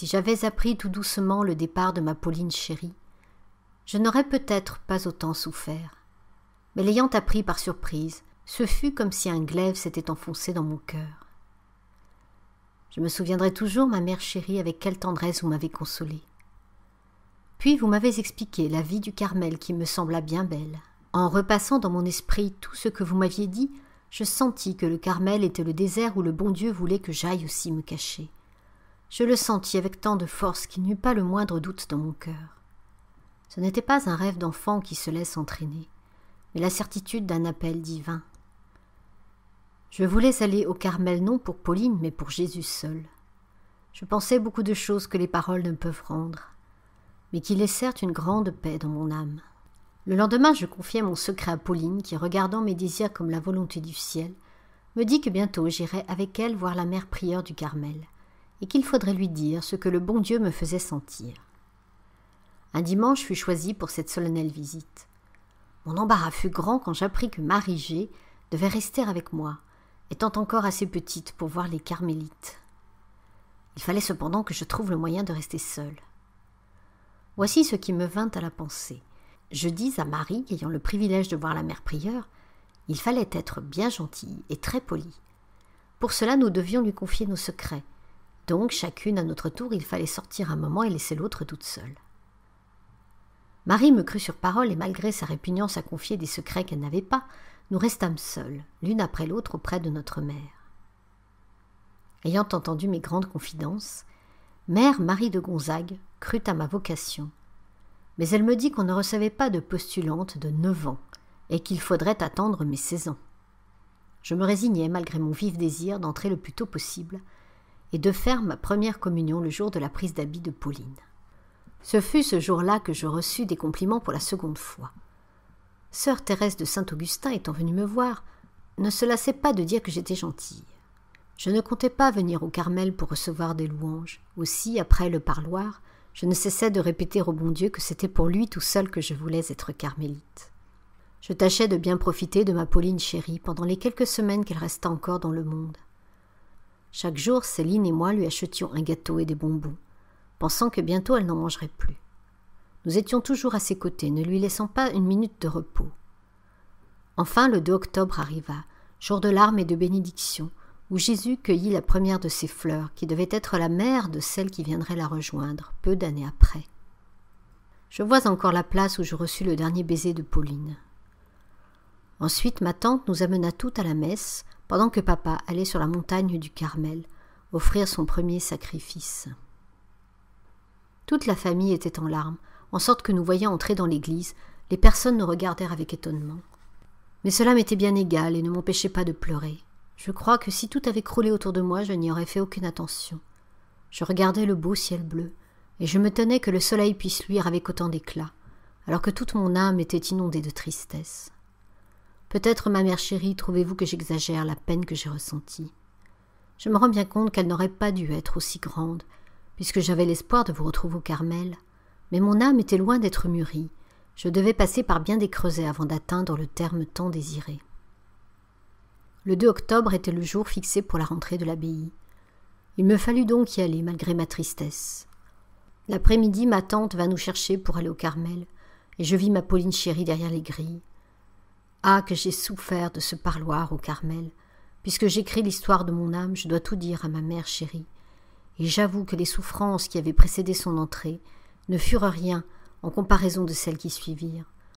si j'avais appris tout doucement le départ de ma Pauline chérie, je n'aurais peut-être pas autant souffert. Mais l'ayant appris par surprise, ce fut comme si un glaive s'était enfoncé dans mon cœur. Je me souviendrai toujours, ma mère chérie, avec quelle tendresse vous m'avez consolée. Puis vous m'avez expliqué la vie du Carmel qui me sembla bien belle. En repassant dans mon esprit tout ce que vous m'aviez dit, je sentis que le Carmel était le désert où le bon Dieu voulait que j'aille aussi me cacher. Je le sentis avec tant de force qu'il n'y eut pas le moindre doute dans mon cœur. Ce n'était pas un rêve d'enfant qui se laisse entraîner, mais la certitude d'un appel divin. Je voulais aller au Carmel non pour Pauline, mais pour Jésus seul. Je pensais beaucoup de choses que les paroles ne peuvent rendre, mais qui laissèrent une grande paix dans mon âme. Le lendemain, je confiai mon secret à Pauline, qui, regardant mes désirs comme la volonté du ciel, me dit que bientôt j'irai avec elle voir la mère prieure du Carmel, et qu'il faudrait lui dire ce que le bon Dieu me faisait sentir. Un dimanche fut choisi pour cette solennelle visite. Mon embarras fut grand quand j'appris que Marie G devait rester avec moi, étant encore assez petite pour voir les carmélites. Il fallait cependant que je trouve le moyen de rester seule. Voici ce qui me vint à la pensée. Je dis à Marie, ayant le privilège de voir la mère prieure, il fallait être bien gentille et très polie. Pour cela, nous devions lui confier nos secrets. Donc, chacune à notre tour, il fallait sortir un moment et laisser l'autre toute seule. Marie me crut sur parole et malgré sa répugnance à confier des secrets qu'elle n'avait pas, nous restâmes seules, l'une après l'autre auprès de notre mère. Ayant entendu mes grandes confidences, mère Marie de Gonzague crut à ma vocation, mais elle me dit qu'on ne recevait pas de postulante de 9 ans et qu'il faudrait attendre mes 16 ans. Je me résignai malgré mon vif désir d'entrer le plus tôt possible et de faire ma première communion le jour de la prise d'habit de Pauline. Ce fut ce jour-là que je reçus des compliments pour la seconde fois. Sœur Thérèse de Saint-Augustin étant venue me voir, ne se lassait pas de dire que j'étais gentille. Je ne comptais pas venir au Carmel pour recevoir des louanges. Aussi, après le parloir, je ne cessais de répéter au bon Dieu que c'était pour lui tout seul que je voulais être carmélite. Je tâchais de bien profiter de ma Pauline chérie pendant les quelques semaines qu'elle resta encore dans le monde. Chaque jour, Céline et moi lui achetions un gâteau et des bonbons, pensant que bientôt elle n'en mangerait plus. Nous étions toujours à ses côtés, ne lui laissant pas une minute de repos. Enfin, le 2 octobre arriva, jour de larmes et de bénédictions, où Jésus cueillit la première de ses fleurs, qui devait être la mère de celle qui viendrait la rejoindre, peu d'années après. Je vois encore la place où je reçus le dernier baiser de Pauline. Ensuite, ma tante nous amena toutes à la messe, pendant que papa allait sur la montagne du Carmel, offrir son premier sacrifice. Toute la famille était en larmes, en sorte que nous voyant entrer dans l'église, les personnes nous regardèrent avec étonnement. Mais cela m'était bien égal et ne m'empêchait pas de pleurer. Je crois que si tout avait croulé autour de moi, je n'y aurais fait aucune attention. Je regardais le beau ciel bleu, et je me tenais que le soleil puisse luire avec autant d'éclat, alors que toute mon âme était inondée de tristesse. Peut-être, ma mère chérie, trouvez-vous que j'exagère la peine que j'ai ressentie. Je me rends bien compte qu'elle n'aurait pas dû être aussi grande, puisque j'avais l'espoir de vous retrouver au Carmel, mais mon âme était loin d'être mûrie. Je devais passer par bien des creusets avant d'atteindre le terme tant désiré. Le 2 octobre était le jour fixé pour la rentrée de l'abbaye. Il me fallut donc y aller, malgré ma tristesse. L'après-midi, ma tante vint nous chercher pour aller au Carmel, et je vis ma Pauline chérie derrière les grilles. Ah, que j'ai souffert de ce parloir au Carmel. Puisque j'écris l'histoire de mon âme, je dois tout dire à ma mère chérie. Et j'avoue que les souffrances qui avaient précédé son entrée ne furent rien en comparaison de celles qui suivirent.